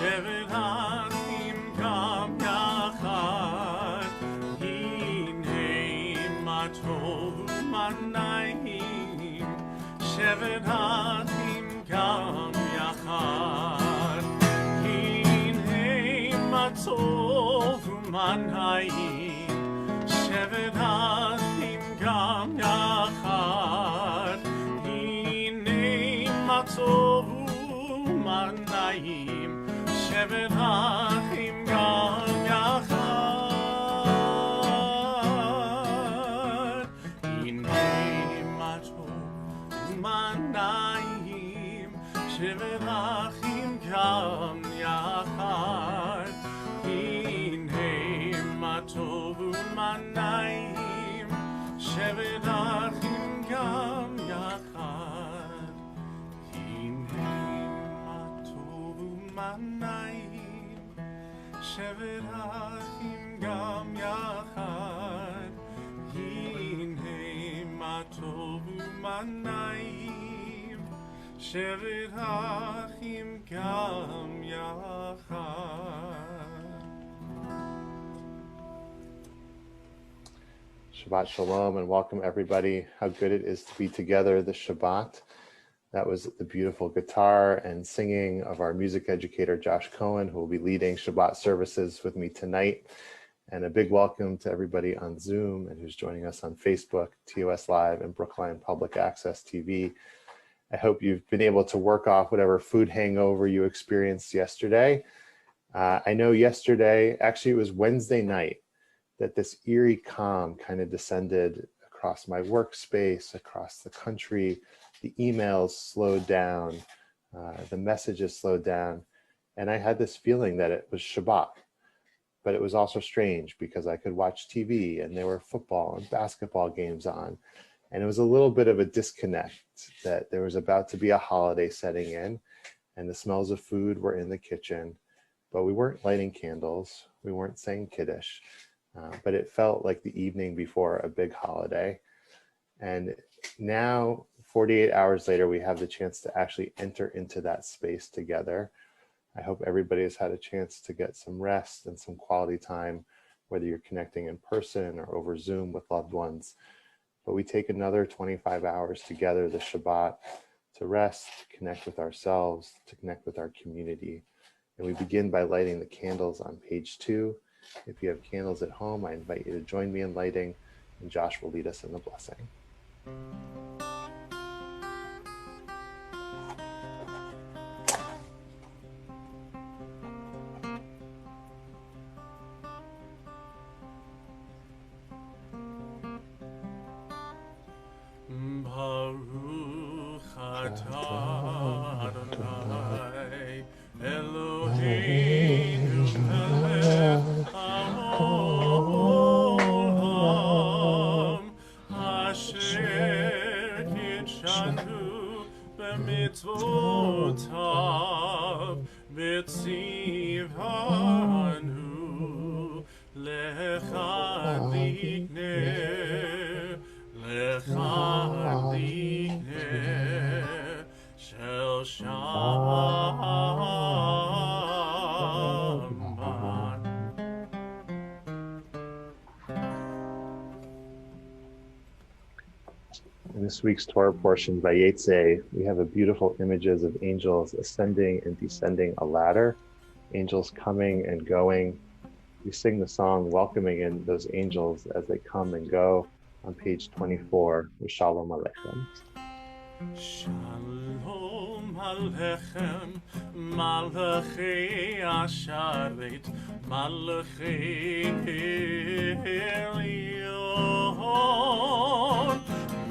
שבת אחים גם יחד, הנה מה טוב ומה נעים, שבת אחים גם יחד, הנה מה טוב ומה נעים, שבת אחים גם יחד, הנה מה טוב ומה נעים, שבת אחים גם יחד, הנה מה טוב ומה נעים, שבת אחים גם יחד, הנה מה טוב ומה נעים, שבת אחים גם יחד, הנה מה טוב ומה נעים, שבת אחים גם יחד, הנה מה טוב ומה נעים, שבת אחים גם יחד. Shabbat Shalom and welcome everybody. How good it is to be together this Shabbat. That was the beautiful guitar and singing of our music educator, Josh Cohen, who will be leading Shabbat services with me tonight. And a big welcome to everybody on Zoom and who's joining us on Facebook, TOS Live, and Brookline Public Access TV. I hope you've been able to work off whatever food hangover you experienced yesterday. I know yesterday, actually it was Wednesday night, that this eerie calm kind of descended across my workspace, across the country. The emails slowed down, the messages slowed down, and I had this feeling that it was Shabbat. But it was also strange because I could watch TV and there were football and basketball games on. And it was a little bit of a disconnect that there was about to be a holiday setting in and the smells of food were in the kitchen, but we weren't lighting candles, we weren't saying Kiddush. But it felt like the evening before a big holiday. And now, 48 hours later, we have the chance to actually enter into that space together. I hope everybody has had a chance to get some rest and some quality time, whether you're connecting in person or over Zoom with loved ones. But we take another 25 hours together this Shabbat to rest, to connect with ourselves, to connect with our community. And we begin by lighting the candles on page 2. If you have candles at home, I invite you to join me in lighting, and Josh will lead us in the blessing. Baruch atah Adonai Eloheinu melech haolam asher kitshanu b'mitzvotav v'tzivanu lecha likneh shel Shabbat. In this week's Torah portion by Vayetze, we have a beautiful images of angels ascending and descending a ladder, angels coming and going. We sing the song welcoming in those angels as they come and go on page 24 with Shalom Aleichem. Shalom Aleichem, Malachei Asharet, Malachei Elyon,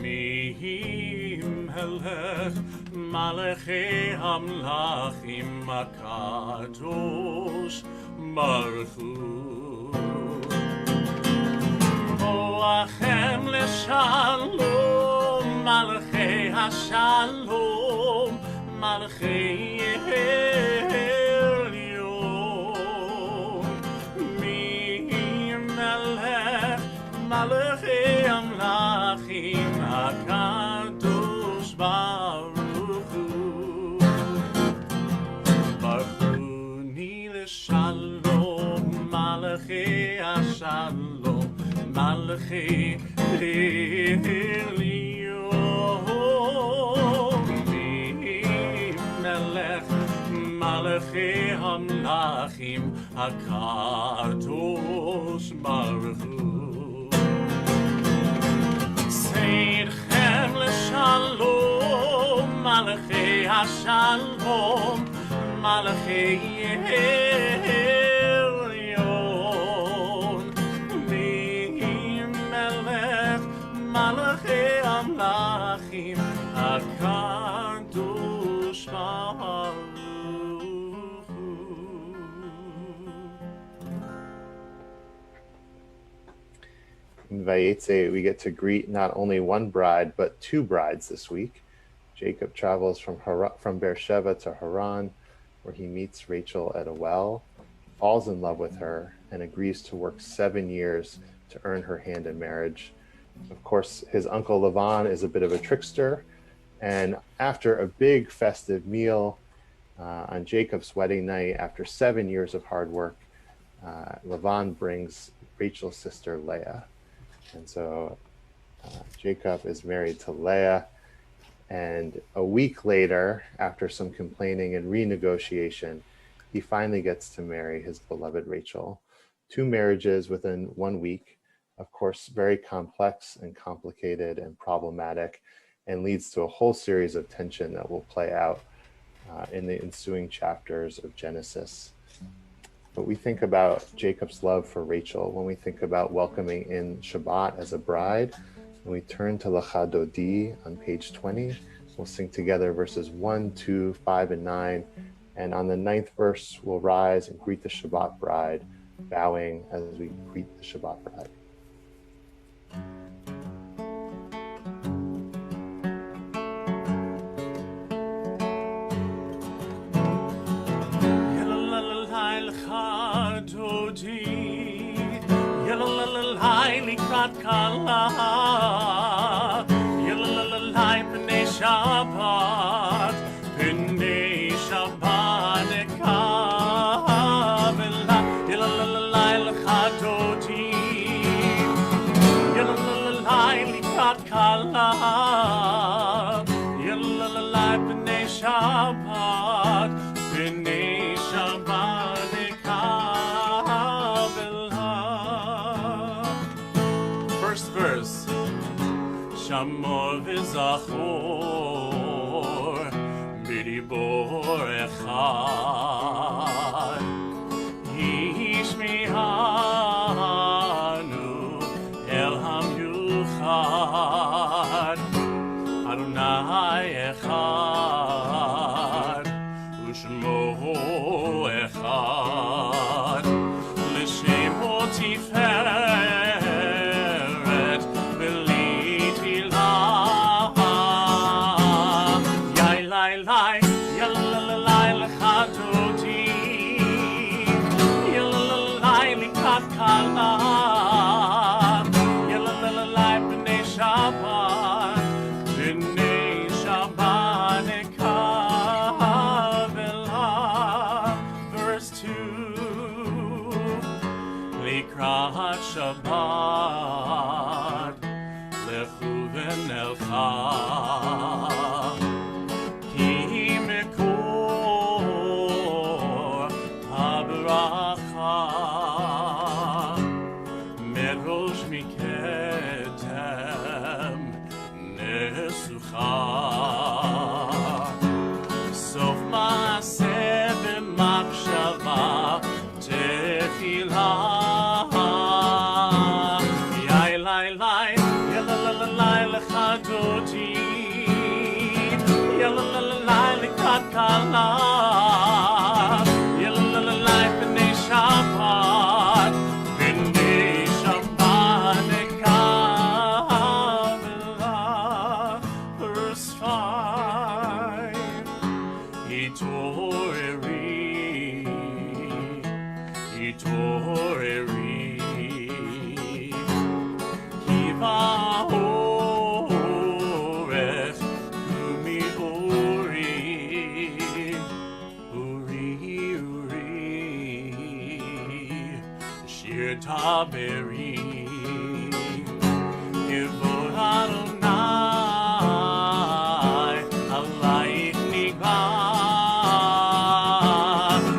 Mihi Melech, Malachei Hamlachim Akadosh, Baruch Hu. Boachem leshalom, Malachei HaShalom, Malachei Elyon, Mi Melech, Malachei Amlachim, HaKadosh Baruch Hu. Baruch Hu Shalom, Malachi Shalom, Malachi Elyon, Melech Malachi Hamlachim, Hakadosh Baruch Hu. Seidchem l'shalom, Malachi Shalom, Malachi Elyon, Melech Malachi Amlachim, Hakadosh Baruch Hu. In Vayetze, we get to greet not only one bride, but two brides this week. Jacob travels from Beersheba to Haran, where he meets Rachel at a well, falls in love with her, and agrees to work 7 years to earn her hand in marriage. Of course, his uncle Lavan is a bit of a trickster, and after a big festive meal on Jacob's wedding night, after 7 years of hard work, Lavan brings Rachel's sister Leah. And so Jacob is married to Leah. And a week later, after some complaining and renegotiation, he finally gets to marry his beloved Rachel. 2 marriages within 1 week, of course, very complex and complicated and problematic, and leads to a whole series of tension that will play out in the ensuing chapters of Genesis. But we think about Jacob's love for Rachel when we think about welcoming in Shabbat as a bride. When we turn to Lecha Dodi on page 20, we'll sing together verses 1, 2, 5, and 9. And on the 9th verse, we'll rise and greet the Shabbat bride, bowing as we greet the Shabbat bride. Likrat kala, yalalai b'nei Shabbat, b'nei Shabbat nekabela, yalalai l'chadoti, yalalai likrat kala, yalalai b'nei Shabbat, b'nei Shabbat nekabela. First verse. Shamor v'zachor b'dibor echad yishmehanu el hamyuchad Adonai echad u'shmo echad l'shemo tiferet Shabbat lechu v'nelcha ki mekor habracha merosh mikedem nesucha sof maaseh b'machshava tefilah. Kala, yalalai b'nei Shabbat, b'nei Shabbat nekabela. Verse 5, Hitoreri, Kivaorech, Uri, ותדברי כבוד אדוני עלייך נגלה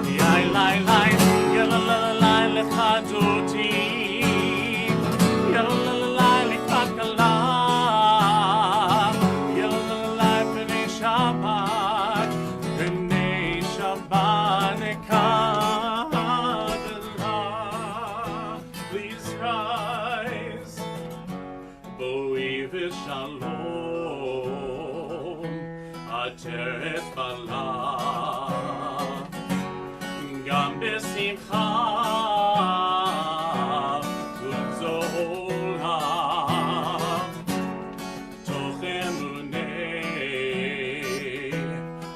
יאי לי לי יללי לחדותי יללי לכלכלה יללי פני שבת פני שבת נקדלה please rise believe it shalom עטרת בלה גם בשמחה ובזולה תוך אמוני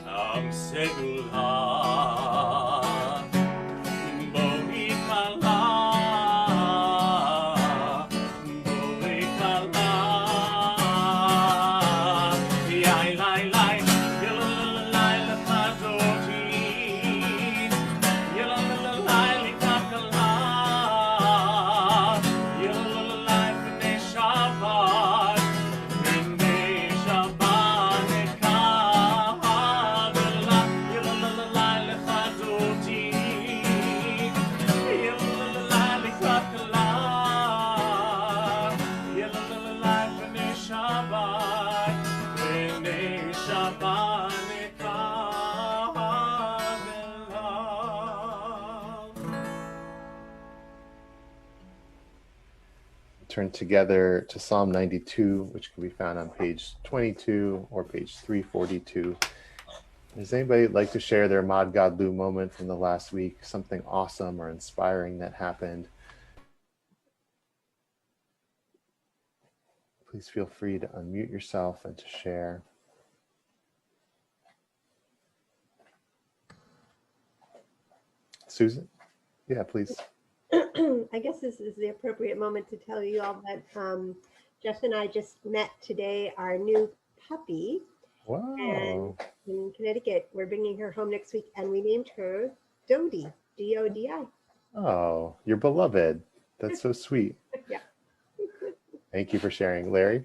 עם סגולה בואי כלה בואי כלה יאי לי לי יללי לחדותי יללי לכלכלה יללי פני שבת פני שבת נקדלה יללי לחדותי יללי לכלכלה יללי פני שבת פני שבת Turn together to Psalm 92, which can be found on page 22 or page 342. Does anybody like to share their Mod Godlu moment from the last week? Something awesome or inspiring that happened? Please feel free to unmute yourself and to share. Susan? Yeah, please. I guess this is the appropriate moment to tell you all that Jeff and I just met today our new puppy. Wow. And in Connecticut, we're bringing her home next week, and we named her Dodi, D-O-D-I. Oh, your beloved. That's so sweet. Yeah. Thank you for sharing. Larry?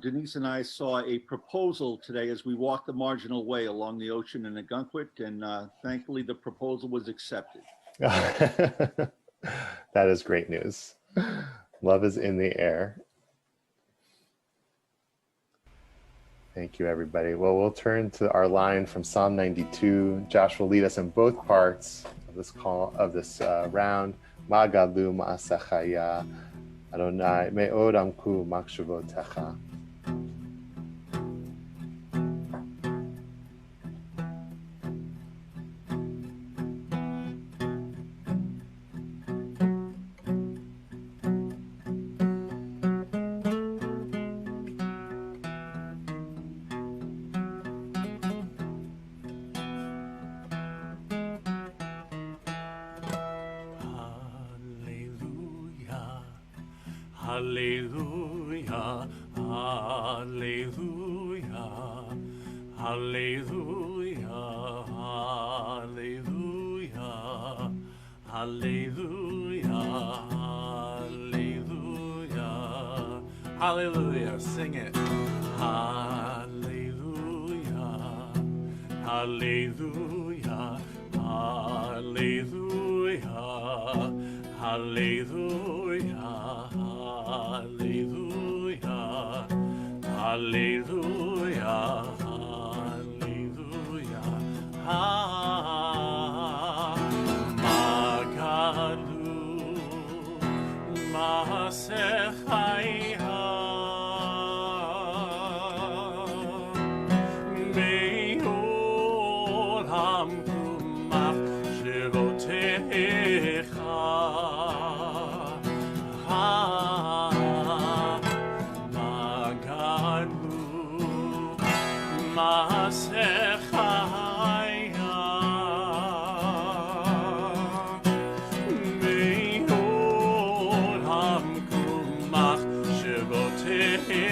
Denise and I saw a proposal today as we walked the marginal way along the ocean in Agunquit, and thankfully the proposal was accepted. That is great news. Love is in the air. Thank you, everybody. Well, we'll turn to our line from Psalm 92. Josh will lead us in both parts of this call of this round. Ma gadlu ma'asechaya Adonai me'od amku machshavotecha. Hallelujah, hallelujah, hallelujah, hallelujah, hallelujah, hallelujah, hallelujah, sing it. Hallelujah, hallelujah, hallelujah, hallelujah. Hallelujah, hallelujah, hallelujah. Magadu Masechaya Me'olam Kumach Shirotecha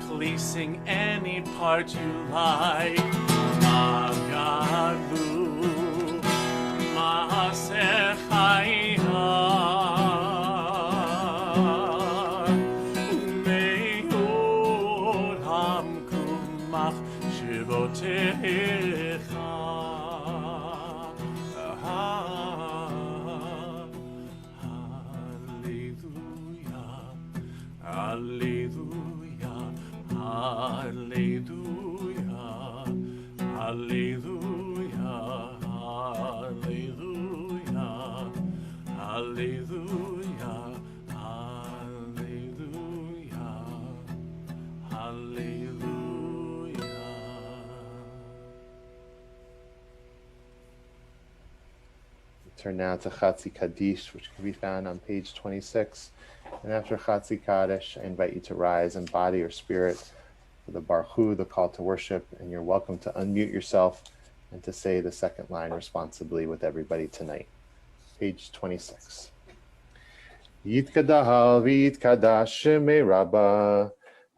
Please sing any part you like. Magadu, Maaseh. Hallelujah, hallelujah, hallelujah, hallelujah, hallelujah. Turn now to Chatzi Kaddish, which can be found on page 26. And after Chatzi Kaddish, I invite you to rise in body or spirit for the Baruch Hu, the call to worship, and you're welcome to unmute yourself and to say the second line responsibly with everybody tonight. Page 26. Yitkadahal v'yitkadash shemei Rabbah,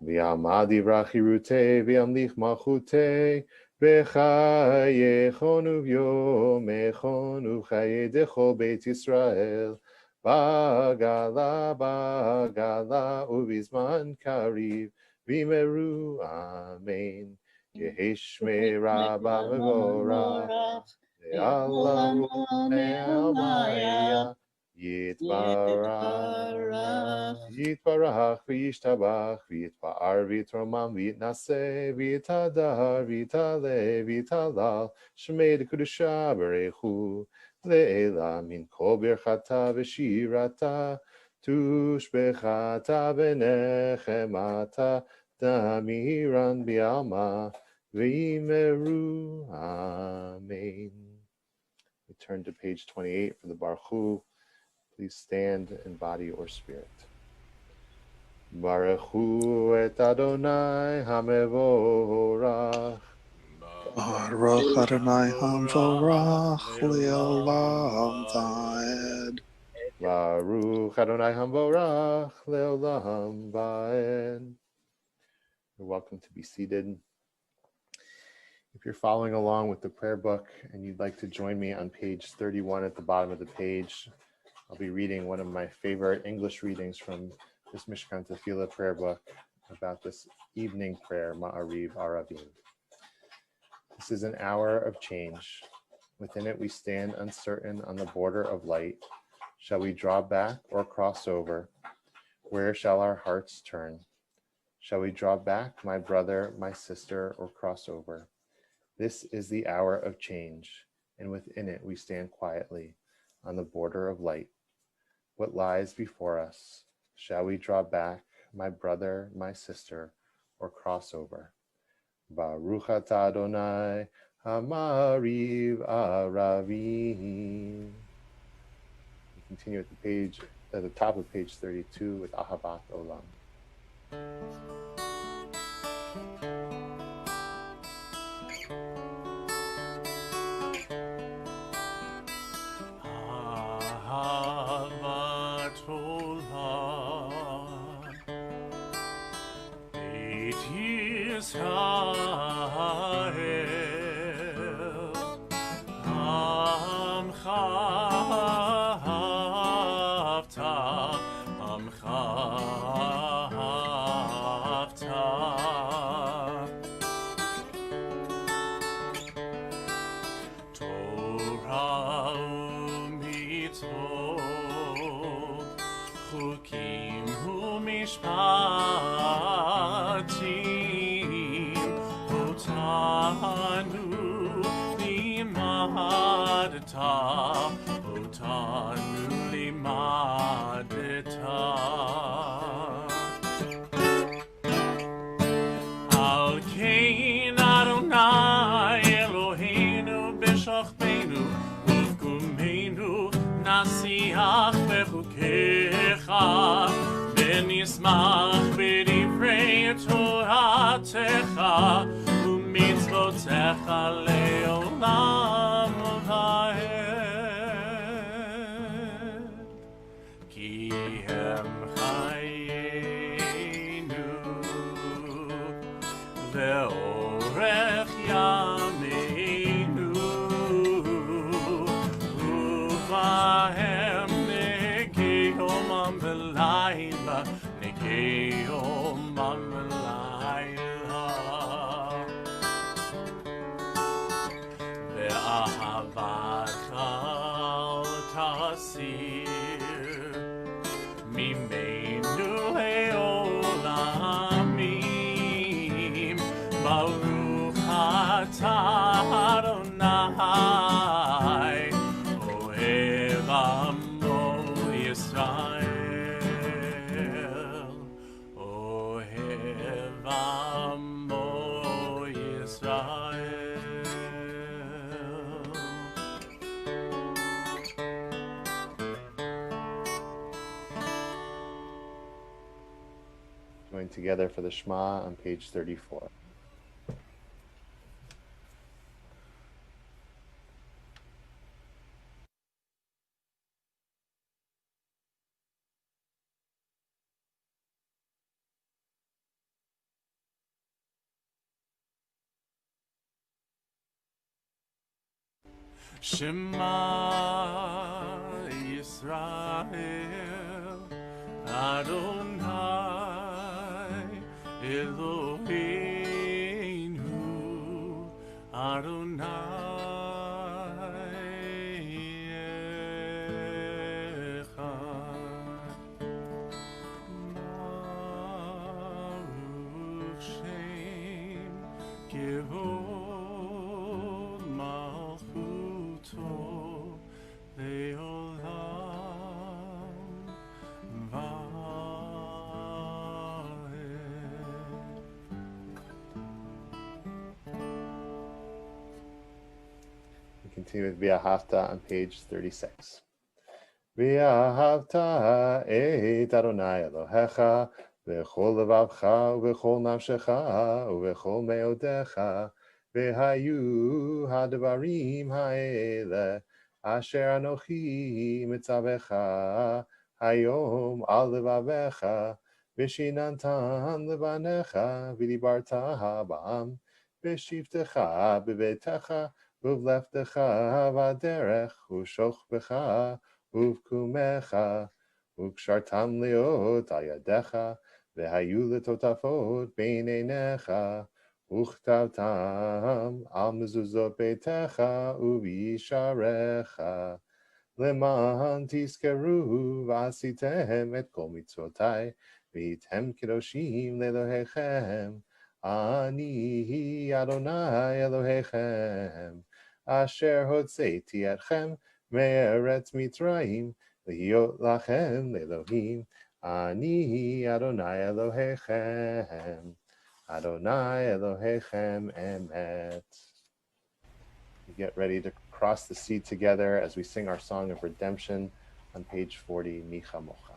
v'yamad yivrach yirutei, v'yamlich malchutei, v'chayechonu v'yomechonu chaye dechol Beit Yisrael, bagala bagala uvizman kariv, v'meru amen. Yehi Rabbah mevorach, ve'alamu me'almaya, Yitbarach, Yitbarach, V'yishtabach, V'yitbar, V'yitromam, V'yitnaseh, V'yitadar, V'yitale, V'yitalal, Shemei Dekudusha Berechu, Le'ela min kol birchata v'shirata, Tushbechata v'nechemata, Damiran bi'alma, V'yimeru, Amen. We turn to page 28 for the Baruch Hu. Please stand in body or spirit. Baruch Hu et Adonai hamevorach. Baruch Adonai Hamvorach Leolam Vaed. Baruch Adonai hamevorach leolam vaed. You're welcome to be seated. If you're following along with the prayer book and you'd like to join me on page 31 at the bottom of the page, I'll be reading one of my favorite English readings from this Mishkan Tefillah prayer book about this evening prayer, Ma'ariv Aravim. This is an hour of change. Within it we stand uncertain on the border of light. Shall we draw back or cross over? Where shall our hearts turn? Shall we draw back, my brother, my sister, or cross over? This is the hour of change, and within it we stand quietly on the border of light. What lies before us? Shall we draw back, my brother, my sister, or cross over? Baruch atah Adonai Hamariv Aravim. We continue at the top of page 32 with Ahavat Olam. Ahavat olam, Beit Yisrael, Amcha Havta, Amcha Havta. Torah u'mitzvot, chukim u'mishpatim, otanu limadta, otanu limadta. Al kein Adonai Eloheinu b'shachbeinu uvkumenu nasiach bechukecha v'nismach b'divrei Toratecha u'mitzvotecha le'olam vaed. Ki hem chayenu ve'orech yameinu uvahem negeyomam v'layla, negeyomam v'layla. Ve'ahavatcha tasir mimenu le'olamim. Baruch atah together for the Shema on page 34. Shema Yisrael Adonai Eloheinu Adonai Echad Baruch Shem Kivod Malchuto Leolam Vaed. We continue with V'ahavta on page 36. V'ahavta et Adonai Elohecha v'chol levavcha v'chol nafshecha v'chol meodecha v'hayu hadvarim ha'ele asher anochi mitzavecha hayom al levavecha v'shinantan levanecha v'dibarta ba'am v'shivtecha b'betecha Uvleftecha vaderech ushochbecha uvkumecha ukshartam leot ayadecha vehayu letotafot beinenecha uchtavtam al mezuzot beitecha uvisharecha leman tiskeru vasitem et kol mitzvotai v'item kedoshim lelohechem Ani Adonai Elohechem Asher Hotzeiti Etchem Me'eretz Mitzrayim Liot Lachem Elohim Ani Adonai Elohechem Adonai Elohechem Emet. We get ready to cross the sea together as we sing our song of redemption on page 40, Micha Mocha.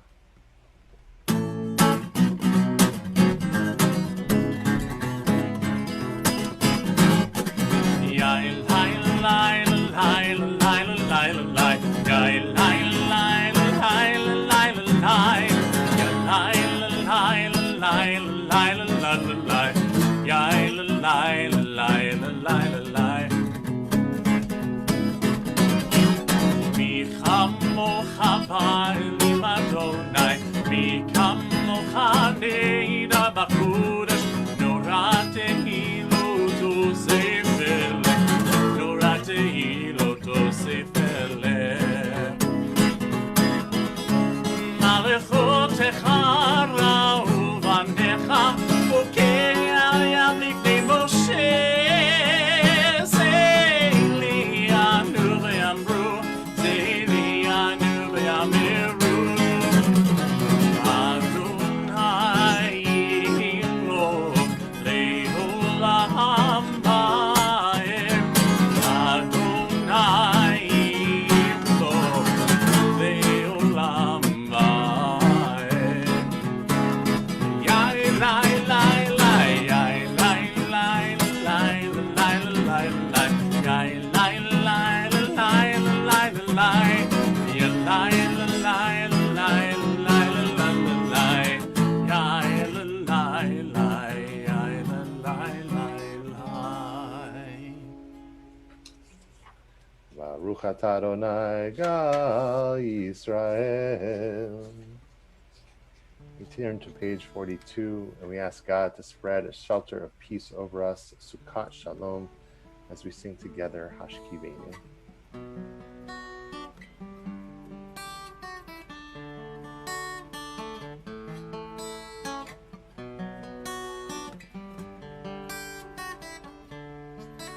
Baruch atah Adonai Gal Yisrael. We turn to page 42 and we ask God to spread a shelter of peace over us, Sukkot Shalom, as we sing together Hashkivenu.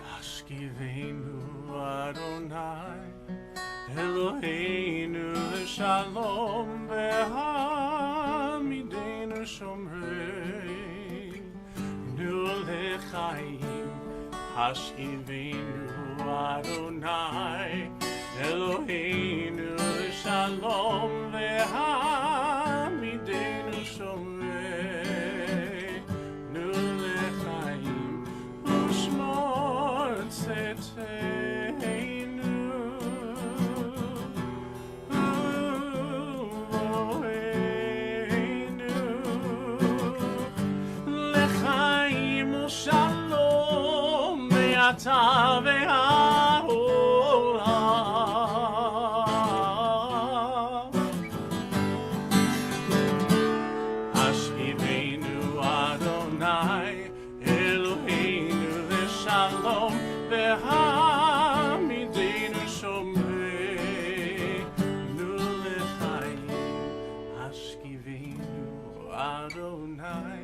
Hashkivenu Adonai Eloheinu Shalom Ve'hamidenu Shomreinu Lechaim Hashkivenu Adonai Eloheinu Shalom Ve'hamidenu Shomreinu לחיים ושלום ואתה והעולם. השיבנו אדוני אלוהינו לשלום והעמידנו שומרנו לחיים. השכיבנו אדוני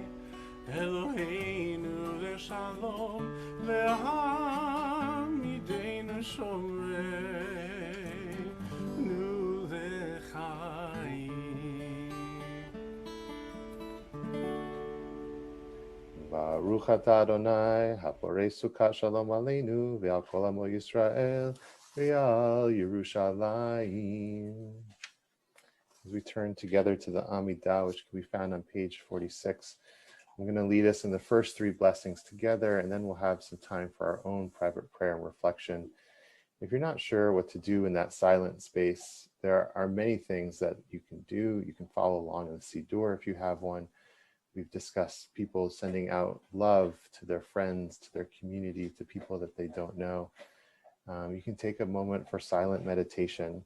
אלוהינו לשלום והעמידנו שומרנו לחיים. Baruch atah Adonai, haporei sukkah shalom aleinu, ve'al kol amo Yisrael, ve'al Yerushalayim. As we turn together to the Amidah, which can be found on page 46, I'm going to lead us in the first three blessings together, and then we'll have some time for our own private prayer and reflection. If you're not sure what to do in that silent space, there are many things that you can do. You can follow along in the Siddur if you have one. We've discussed people sending out love to their friends, to their community, to people that they don't know. You can take a moment for silent meditation.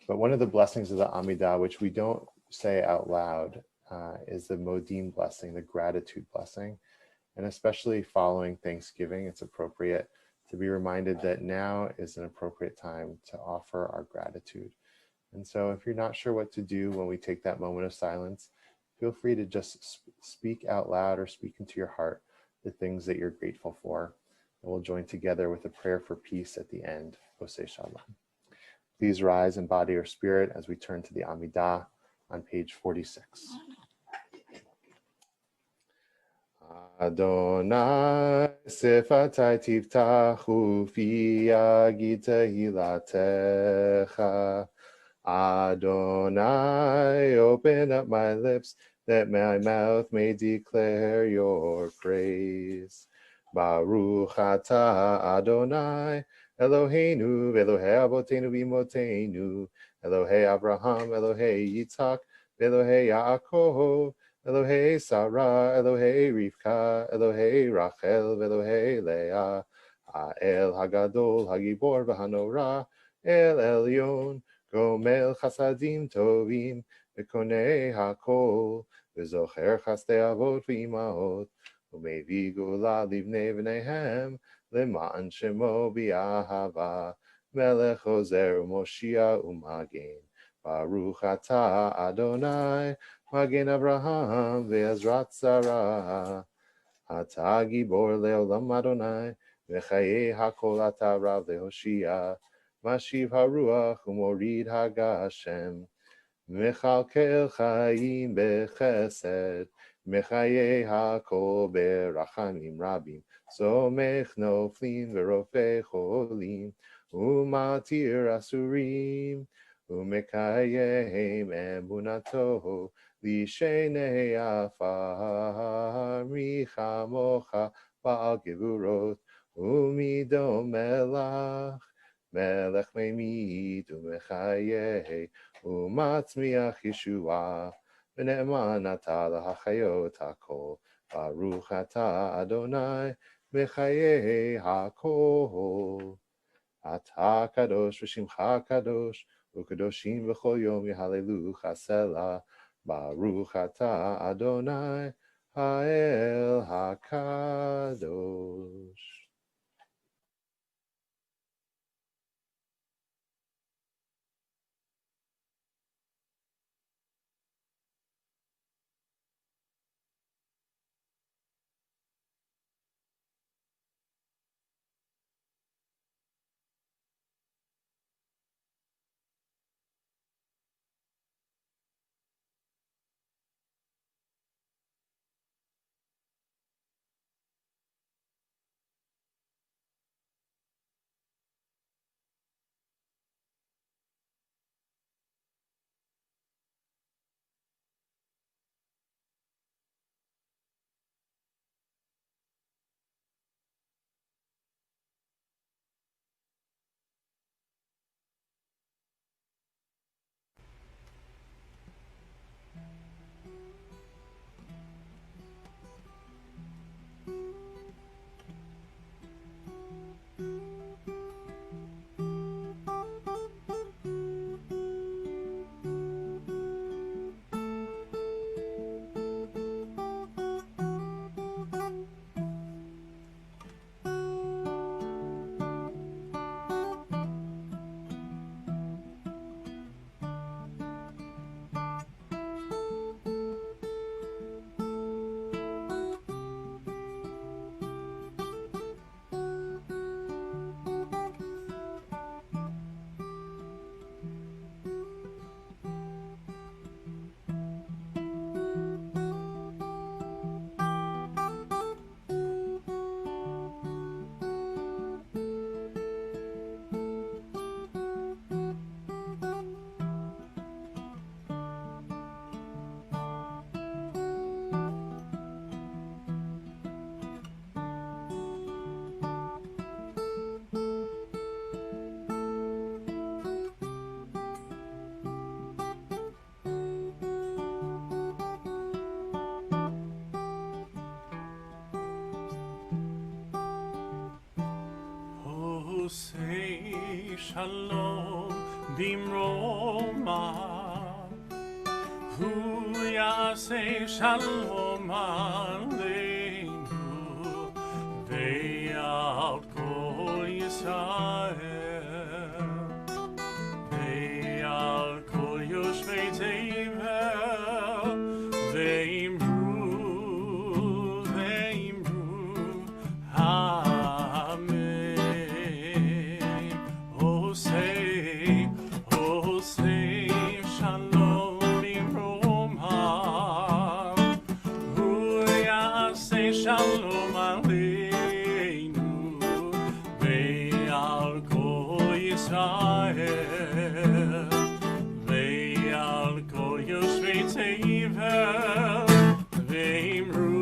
But one of the blessings of the Amidah, which we don't say out loud, is the Modim blessing, the gratitude blessing. And especially following Thanksgiving, it's appropriate to be reminded that now is an appropriate time to offer our gratitude. And so if you're not sure what to do when we take that moment of silence, feel free to just speak out loud or speak into your heart the things that you're grateful for. And we'll join together with a prayer for peace at the end. Oseh Shalom. Please rise in body or spirit as we turn to the Amidah on page 46. Adonai sefatai tiftachu fi yagid tehilatecha. Adonai, open up my lips that my mouth may declare your praise. Baruch atah Adonai, Eloheinu, Elohei Avotenu v'Imotenu, Elohei Abraham, Elohei Yitzhak, Elohei Yaakov, Elohei Sarah, Elohei Rivka, Elohei Rachel, Elohei Leah, Ha'el Hagadol, Hagibor v'Hanora, El Elyon, Gomel Chasadim Tovim, V'Konei HaKol, V'Zocher Chasdei Avot v'Imaot, U'Mevi Gula Livnei V'neihem, L'Ma'an Shemo B'Ahava, Melech Ozer U'Moshia U'Magen, Baruch atah Adonai, Magen Avraham Ve'ezrat Sarah, Atah Gibor Le'olam Adonai, V'Chayei HaKol atah Rav Le'Hoshia, Mashiv Haruach U'Morid Hagashem, Mechalkel Chaim Bechesed, Mechayei HaKol Berachamim Rabim, Somech Noflim V'Rofei Cholim, U'Matir Asurim, U'Mekayem Emunato, Lishenei Afar, Michamocha Ba'al Gevurot, U'Midom Melach, Melech Meimid U'Mechayeh, U'Matzmiach Yeshua, V'Ne'eman atah l'Hachayot HaKol, Baruch atah Adonai, Mechayeh HaKol. Atah Kadosh V'Shimcha Kadosh, U'Kadoshim V'Chol Yom Yehallelu Chasela, Baruch atah Adonai, Ha'el HaKadosh. Say Shalom Bimroma, Hu Yaseh Shalom Aleinu, Ve'al Kol Yisrael, Ve'al Kol Yoshvei Tevel, Ve'imru, Amen. Oh say Shalom Bimroma, Hu Yaseh Shalom Aleinu, Ve'al Kol Yisrael, Ve'al Kol Yoshvei Tevel, Ve'imru,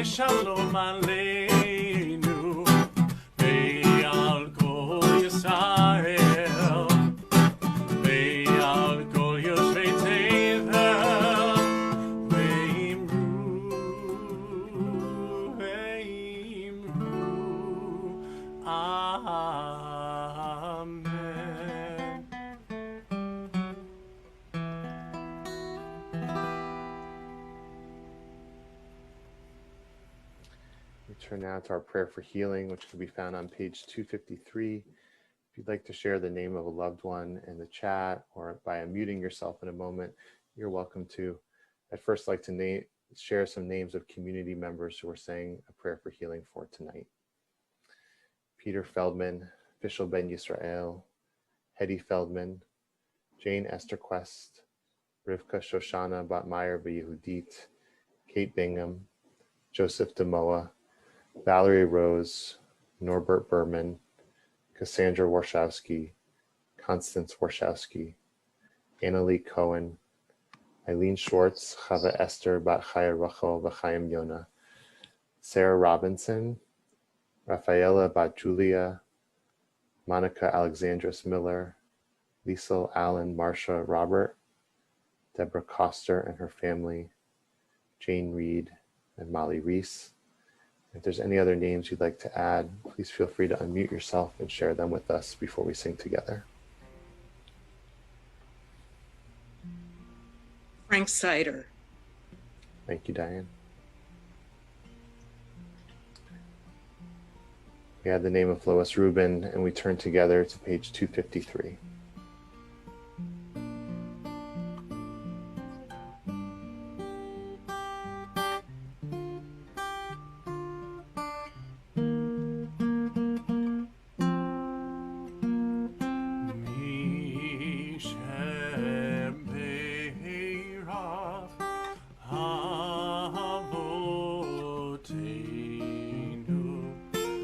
Shalom Aleinu, Ve'al Kol Yisrael, Ve'al Kol Yoshvei Tevel, Ve'imru, Amen. We turn now to our prayer for healing, which can be found on page 253. If you'd like to share the name of a loved one in the chat or by unmuting yourself in a moment, you're welcome to. I'd first like to share some names of community members who are saying a prayer for healing for tonight. Peter Feldman, Fishel Ben Yisrael, Hetty Feldman, Jane Esther Quest, Rivka Shoshana Batmeyer B'Yehudit, Kate Bingham, Joseph Demoa, Valerie Rose, Norbert Berman, Cassandra Warshawski, Constance Warshawski, Annalie Cohen, Eileen Schwartz, Chava Esther Bat Chaya Rachel V'Chaim Yona, Sarah Robinson, Rafaela Bat Julia, Monica Alexandris Miller, Liesel Allen Marsha Robert, Deborah Coster and her family, Jane Reed and Molly Reese. If there's any other names you'd like to add, please feel free to unmute yourself and share them with us before we sing together. Frank Sider. Thank you, Diane. We had the name of Lois Rubin, and we turn together to page 253.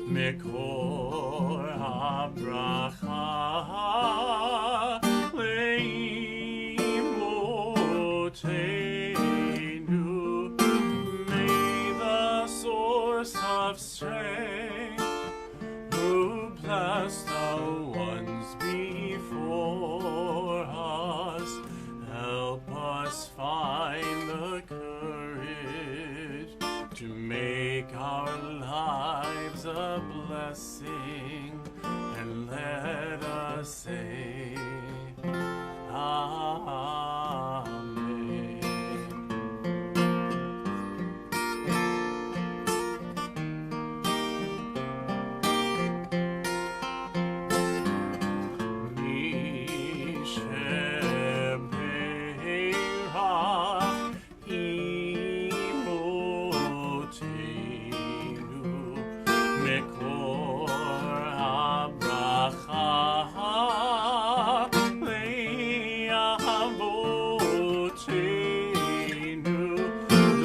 Mekor habracha leimotenu. May the source of strength, who blessed the ones before us, help us find the courage to make our lives a blessing, and let us say Amen.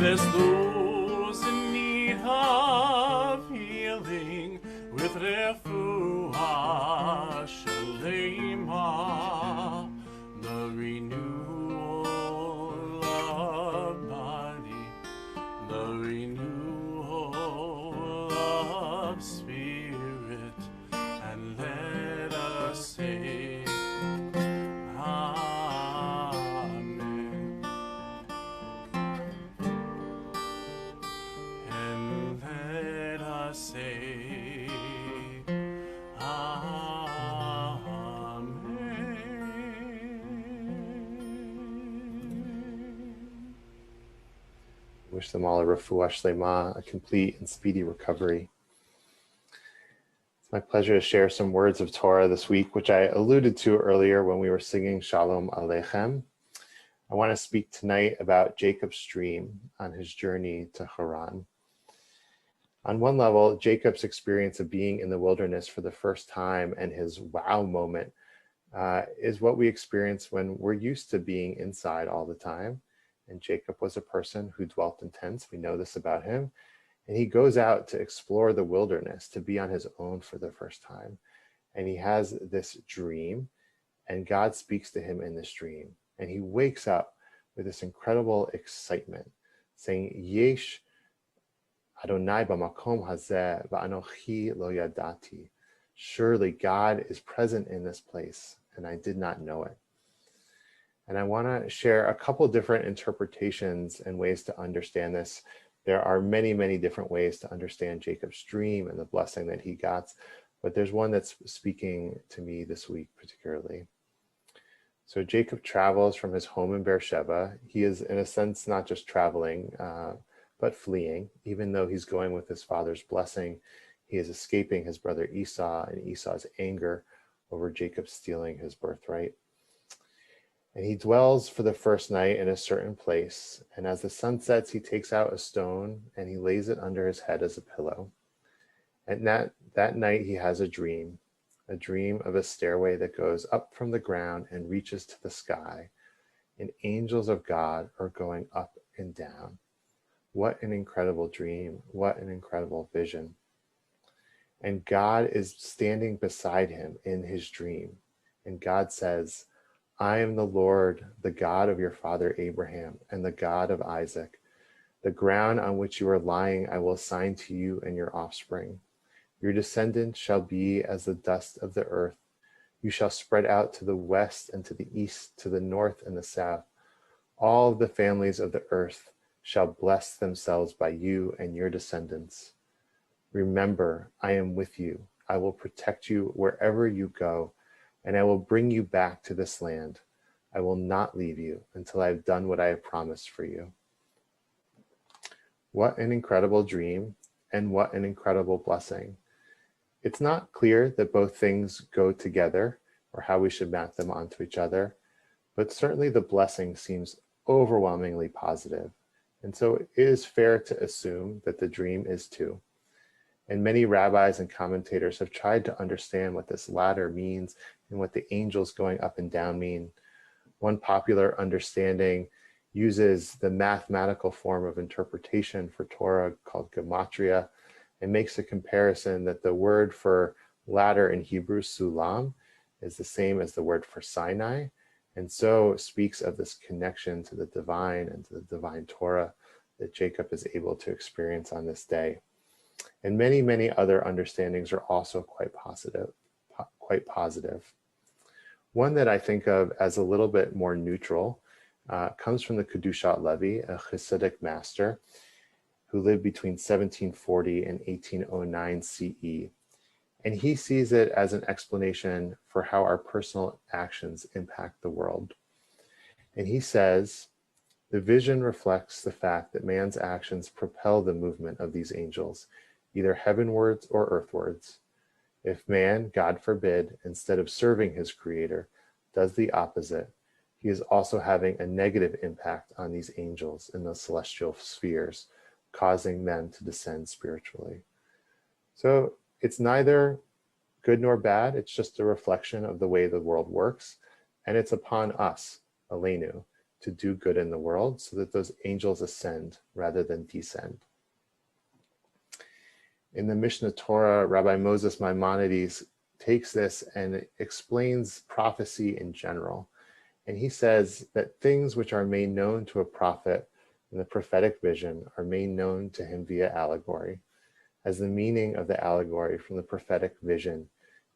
Bless those in need of wish them all a refuah shlema, a complete and speedy recovery. It's my pleasure to share some words of Torah this week, which I alluded to earlier when we were singing Shalom Aleichem. I want to speak tonight about Jacob's dream on his journey to Haran. On one level, Jacob's experience of being in the wilderness for the first time and his wow moment is what we experience when we're used to being inside all the time. And Jacob was a person who dwelt in tents. We know this about him. And he goes out to explore the wilderness, to be on his own for the first time. And he has this dream, and God speaks to him in this dream. And he wakes up with this incredible excitement, saying, Yesh Adonai b'makom hazeh va'anochi lo yadati. Surely God is present in this place, and I did not know it. And I want to share a couple different interpretations and ways to understand this. There are many, many different ways to understand Jacob's dream and the blessing that he got, but there's one that's speaking to me this week particularly. So Jacob travels from his home in Beersheba. He is, in a sense, not just traveling, but fleeing. Even though he's going with his father's blessing, he is escaping his brother Esau and Esau's anger over Jacob stealing his birthright. And he dwells for the first night in a certain place. And as the sun sets, he takes out a stone and he lays it under his head as a pillow. And that night he has a dream of a stairway that goes up from the ground and reaches to the sky. And angels of God are going up and down. What an incredible dream. What an incredible vision. And God is standing beside him in his dream. And God says, I am the Lord, the God of your father Abraham, and the God of Isaac. The ground on which you are lying I will assign to you and your offspring. Your descendants shall be as the dust of the earth. You shall spread out to the west and to the east, to the north and the south. All of the families of the earth shall bless themselves by you and your descendants. Remember, I am with you. I will protect you wherever you go, and I will bring you back to this land. I will not leave you until I have done what I have promised for you. What an incredible dream, and what an incredible blessing. It's not clear that both things go together or how we should map them onto each other, but certainly the blessing seems overwhelmingly positive. And so it is fair to assume that the dream is too. And many rabbis and commentators have tried to understand what this latter means and what the angels going up and down mean. One popular understanding uses the mathematical form of interpretation for Torah called gematria and makes a comparison that the word for ladder in Hebrew, sulam, is the same as the word for Sinai, and so speaks of this connection to the divine and to the divine Torah that Jacob is able to experience on this day. And many, many other understandings are also quite positive. One that I think of as a little bit more neutral comes from the Kedushat Levi, a Hasidic master who lived between 1740 and 1809 CE. And he sees it as an explanation for how our personal actions impact the world. And he says, the vision reflects the fact that man's actions propel the movement of these angels, either heavenwards or earthwards. If man, God forbid, instead of serving his creator, does the opposite, he is also having a negative impact on these angels in the celestial spheres, causing them to descend spiritually. So it's neither good nor bad, it's just a reflection of the way the world works, and it's upon us, Aleinu, to do good in the world so that those angels ascend rather than descend. In the Mishnah Torah, Rabbi Moses Maimonides takes this and explains prophecy in general. And he says that things which are made known to a prophet in the prophetic vision are made known to him via allegory, as the meaning of the allegory from the prophetic vision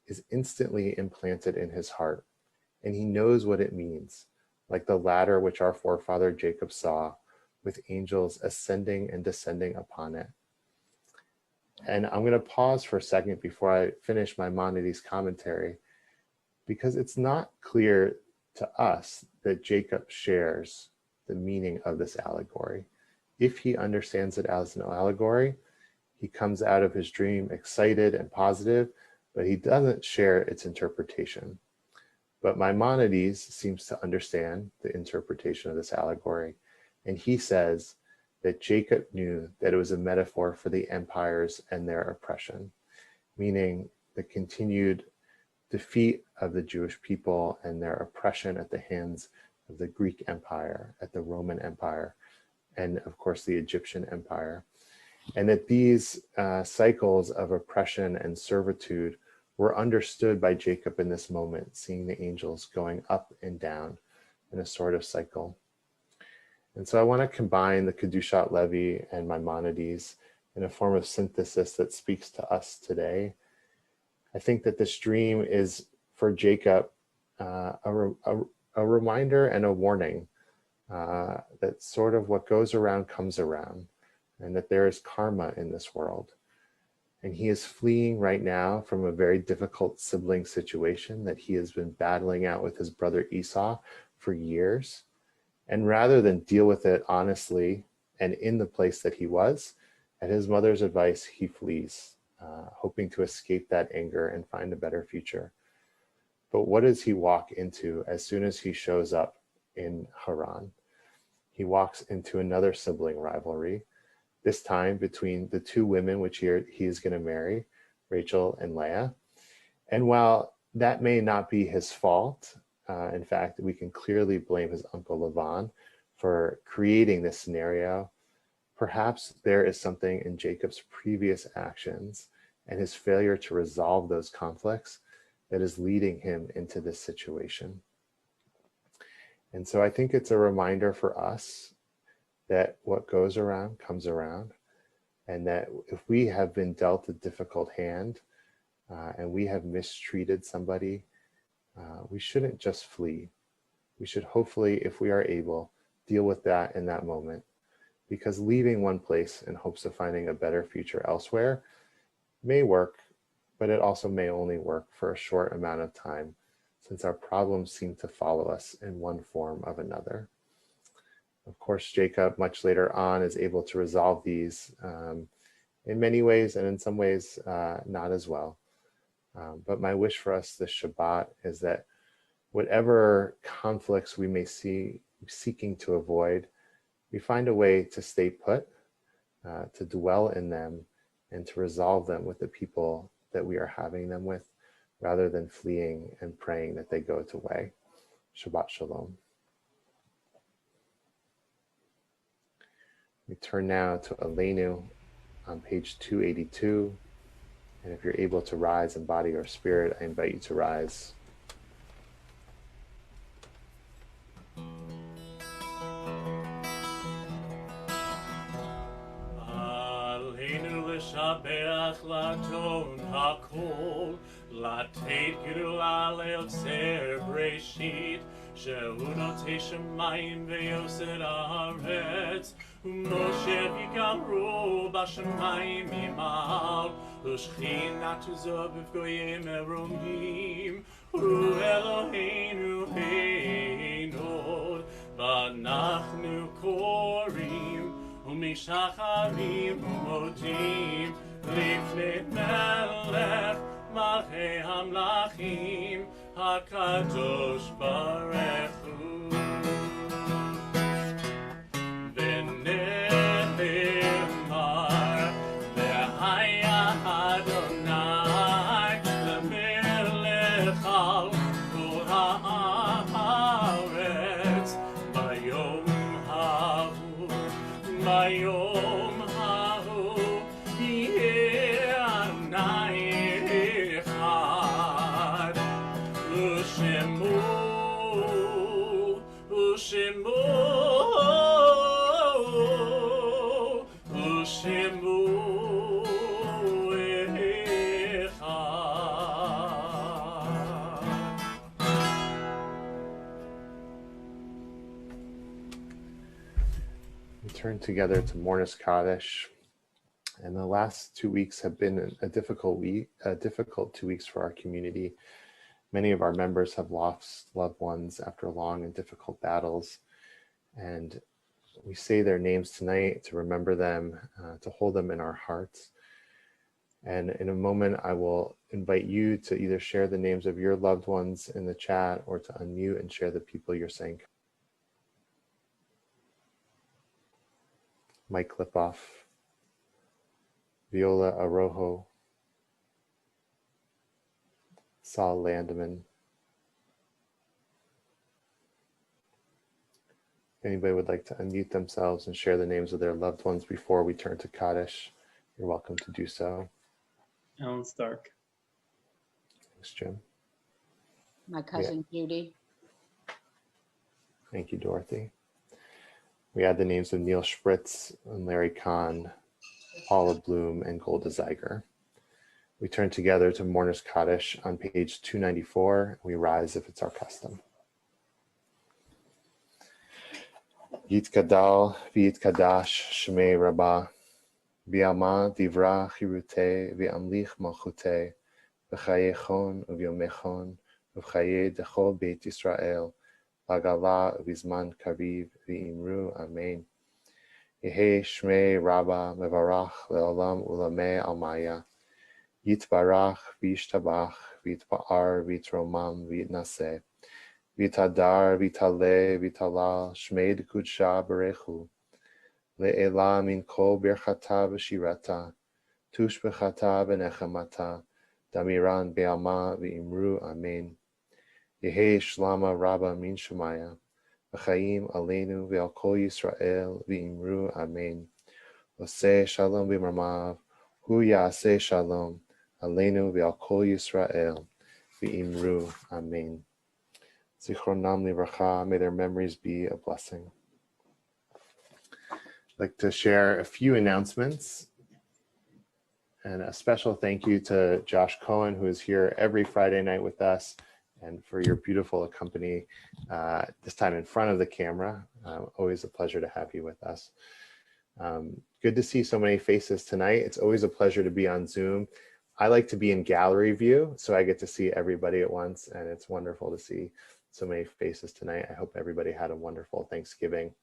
is instantly implanted in his heart, and he knows what it means, like the ladder which our forefather Jacob saw, with angels ascending and descending upon it. And I'm going to pause for a second before I finish Maimonides' commentary, because it's not clear to us that Jacob shares the meaning of this allegory. if he understands it as an allegory, he comes out of his dream excited and positive, but he doesn't share its interpretation. But Maimonides seems to understand the interpretation of this allegory, and he says that Jacob knew that it was a metaphor for the empires and their oppression, meaning the continued defeat of the Jewish people and their oppression at the hands of the Greek Empire, at the Roman Empire, and of course the Egyptian Empire. And that these cycles of oppression and servitude were understood by Jacob in this moment, seeing the angels going up and down in a sort of cycle. And so I want to combine the Kedushat Levi and Maimonides in a form of synthesis that speaks to us today. I think that this dream is for Jacob a reminder and a warning that sort of what goes around comes around, and that there is karma in this world. And he is fleeing right now from a very difficult sibling situation that he has been battling out with his brother Esau for years. And rather than deal with it honestly and in the place that he was, at his mother's advice, he flees, hoping to escape that anger and find a better future. But what does he walk into as soon as he shows up in Haran? He walks into another sibling rivalry, this time between the two women which he is going to marry, Rachel and Leah. And while that may not be his fault, in fact, we can clearly blame his uncle Lavan for creating this scenario, perhaps there is something in Jacob's previous actions and his failure to resolve those conflicts that is leading him into this situation. And so I think it's a reminder for us that what goes around comes around, and that if we have been dealt a difficult hand and we have mistreated somebody, we shouldn't just flee. We should hopefully, if we are able, deal with that in that moment, because leaving one place in hopes of finding a better future elsewhere may work, but it also may only work for a short amount of time, since our problems seem to follow us in one form of another. Of course, Jacob, much later on, is able to resolve these in many ways, and in some ways, not as well. But my wish for us this Shabbat is that whatever conflicts we may see seeking to avoid, we find a way to stay put, to dwell in them, and to resolve them with the people that we are having them with, rather than fleeing and praying that they go away. Shabbat Shalom. We turn now to Aleinu on page 282. And if you're able to rise in body or spirit, I invite you to rise. Aleinu l'shabeach laton hakol, לתת גדולה ליוצר בראשית, שהוא נוטה שמיים ויוסד הארץ, ומשה יגמרו בשמיים ממעל, ושכינת עוזו בפגועים מרומים, הוא אלוהינו הנוד, ואנחנו קוראים ומשחרים ומודים לפני מלך מלכי המלכים הקדוש ברוך הוא. ונאמר והיה אדוני למלך על כל הארץ ביום ההוא, ביום ההוא יהיה אדוני אחד, ושמו We turn together to Mornis Kaddish, and the last 2 weeks have been a difficult 2 weeks for our community. Many of our members have lost loved ones after long and difficult battles, and we say their names tonight to remember them, to hold them in our hearts. And in a moment, I will invite you to either share the names of your loved ones in the chat or to unmute and share the people you're saying. Mike Lipoff, Viola Arojo, Saul Landeman. If anybody would like to unmute themselves and share the names of their loved ones before we turn to Kaddish, you're welcome to do so. Alan Stark. Thanks, Jim. My cousin Judy. Thank you, Dorothy. We add the names of Neil Spritz and Larry Kahn, Paula Bloom, and Golda Zeiger. We turn together to Mourner's Kaddish on page 294. We rise if it's our custom. Yitkadal v'yitkadash shmei Rabbah, v'yama divra chirute v'amlich malchute, v'chayechon uvyomechon, v'chaye dechol beit Yisrael, Bagala v'zman kariv v'imru amen. Yehe shmei Rabbah mevarach le'olam ulamei almaya, yitbarach v'yishtabach v'yitpa'ar v'yitromam v'yitnaseh, v'yitadar v'yitale v'yitalal shmei d'kudsha berechu, le'ela min kol birchata v'shirata, tush b'chata v'nechamata, damiran be'alma v'imru amen. Yehe shlama Rabbah min shemaya, v'chaim aleinu ve'al kol Yisrael v'imru amen. Oseh shalom b'marmav, hu ya'aseh shalom, aleinu ve'al kol Yisrael v'imru amen. Zichronam livracha, may their memories be a blessing. I'd like to share a few announcements. And a special thank you to Josh Cohen, who is here every Friday night with us, and for your beautiful company, this time in front of the camera. Always a pleasure to have you with us. Good to see so many faces tonight. It's always a pleasure to be on Zoom. I like to be in gallery view, so I get to see everybody at once, and it's wonderful to see so many faces tonight. I hope everybody had a wonderful Thanksgiving.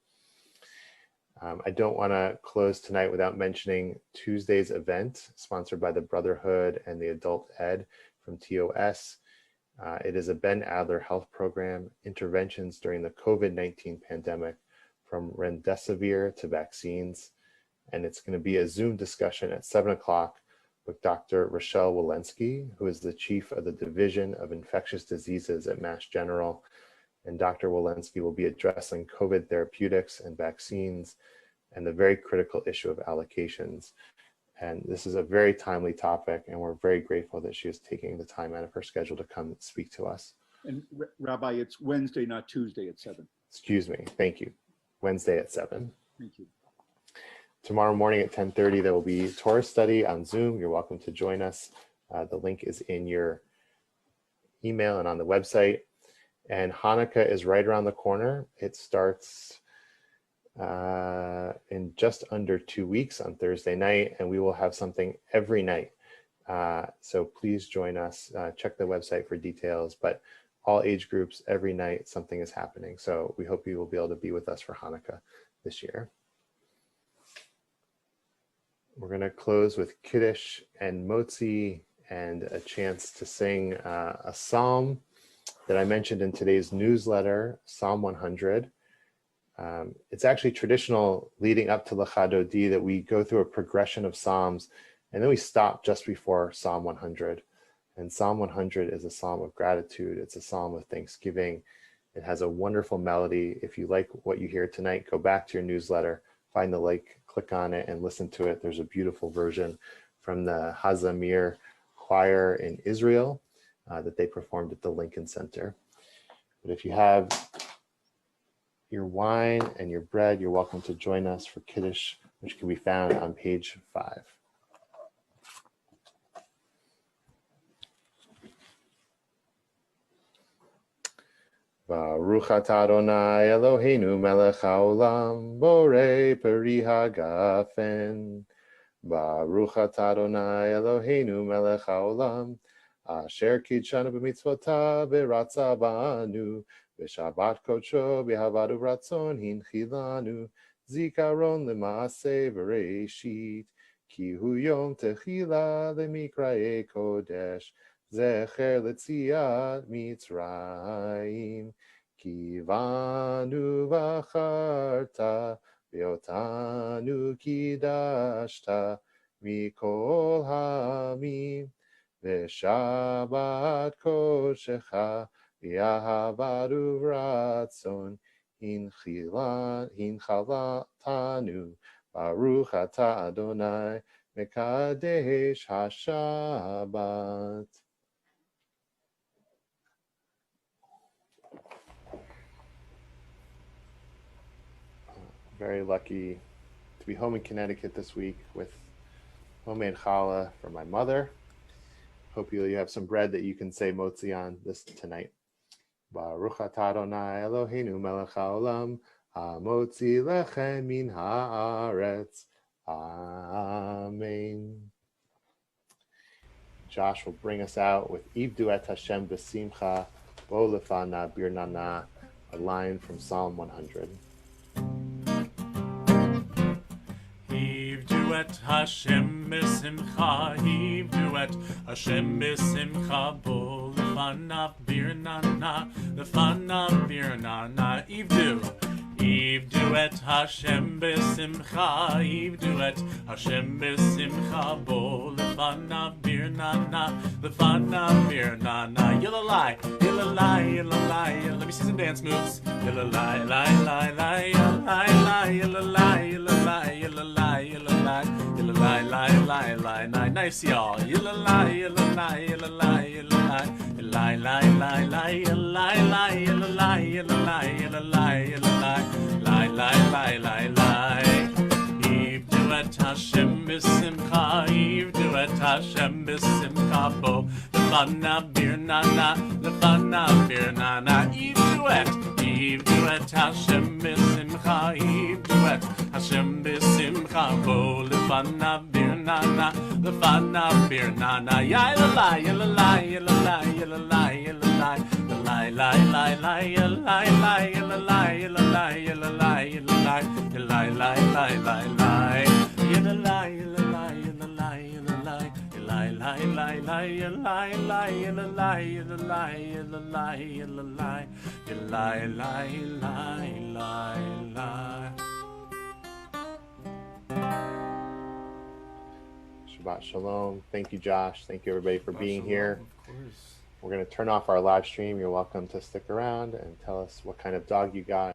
I don't want to close tonight without mentioning Tuesday's event, sponsored by the Brotherhood and the Adult Ed from TOS. It is a Ben Adler Health Program, interventions during the COVID-19 pandemic, from remdesivir to vaccines. And it's going to be a Zoom discussion at 7 o'clock with Dr. Rochelle Walensky, who is the chief of the Division of Infectious Diseases at Mass General. And Dr. Walensky will be addressing COVID therapeutics and vaccines and the very critical issue of allocations. And this is a very timely topic, and we're very grateful that she is taking the time out of her schedule to come speak to us. And Rabbi, it's Wednesday, not Tuesday at 7. Excuse me, thank you. Wednesday at 7. Thank you. Tomorrow morning at 10:30, there will be Torah study on Zoom. You're welcome to join us. The link is in your email and on the website. And Hanukkah is right around the corner. It starts in just under 2 weeks on Thursday night, and we will have something every night. So please join us. Check the website for details, but all age groups, every night, something is happening. So we hope you will be able to be with us for Hanukkah this year. We're going to close with Kiddush and Motzi and a chance to sing a psalm that I mentioned in today's newsletter, Psalm 100. It's actually traditional leading up to Lachadodi that we go through a progression of psalms, and then we stop just before Psalm 100. And Psalm 100 is a psalm of gratitude. It's a psalm of thanksgiving. It has a wonderful melody. If you like what you hear tonight, go back to your newsletter, find the link, click on it, and listen to it. There's a beautiful version from the Hazamir choir in Israel that they performed at the Lincoln Center. But if you have your wine and your bread, you're welcome to join us for Kiddush, which can be found on page 5. Baruch atah Adonai Eloheinu melech haolam, borei peri hagafen. Baruch atah Adonai Eloheinu melech haolam, asher kidshanu b'mitzvotav v'ratza banu, v'shabbat kodsho b'havadu ratzon hinchilanu, zikaron lema'aseh v'reishit, ki hu yom techila lemikraye kodesh, zecher letziat Mitzrayim, ki vanu v'acharta, v'otanu kidashta, mikol hamim, v'shabbat kodshecha, v'ahavat uvratzon, hinchalatanu, baruch ata Adonai, mekadesh hashabbat. Very lucky to be home in Connecticut this week with homemade challah for my mother. Hope you have some bread that you can say motzi on this tonight. Baruch atah Adonai Eloheinu melech haolam, hamotzi lechem min haaretz. Amen. Josh will bring us out with Ivdu et Hashem b'simcha, bo lefana birnana, a line from Psalm 100. Ivdu et Hashem b'simcha, Ivdu et Hashem b'simcha, bo lefanav birnana, lefanav birnana. Ivdu et Hashem b'simcha, Ivdu et Hashem b'simcha, bo lefanav birnana, lefanav birnana. Yilalai, yilalai, yilalai. Let me see some dance moves. Yilalai, lai, lai, lai, yilalai, yilalai, yilalai, yilalai, yilalai, yilalai, lai, lai, lai, lai. Nice, y'all. Yilalai, yilalai, yilalai, yilalai, yilalai, lai, lai, lai, yilalai, lai, yilalai, yilalai, yilalai, yilalai, lai, lai, lai, lai, lai. Ivdu et Hashem b'simcha, Ivdu et Hashem b'simcha, bo lefanav birnana, lefanav birnana. Ivdu et Hashem b'simcha, Ivdu et Hashem b'simcha, bo lefanav birnana, lefanav birnana. Yilalai, yilalai, yilalai, yilalai, yilalai, yilalai, lai, lai, lai, yilalai, lai, yilalai, yilalai, yilalai, yilalai, yilalai, lai, lai, lai, lai. Yilalai, yilalai, yilalai, yilalai, yilalai, lai, lai, lai, yilalai, lai, yilalai, yilalai, yilalai, yilalai, yilalai, lai, lai, lai, lai. Shabbat Shalom. Thank you, Josh. Thank you, everybody, for being here. Of course. We're going to turn off our live stream. You're welcome to stick around and tell us what kind of dog you got.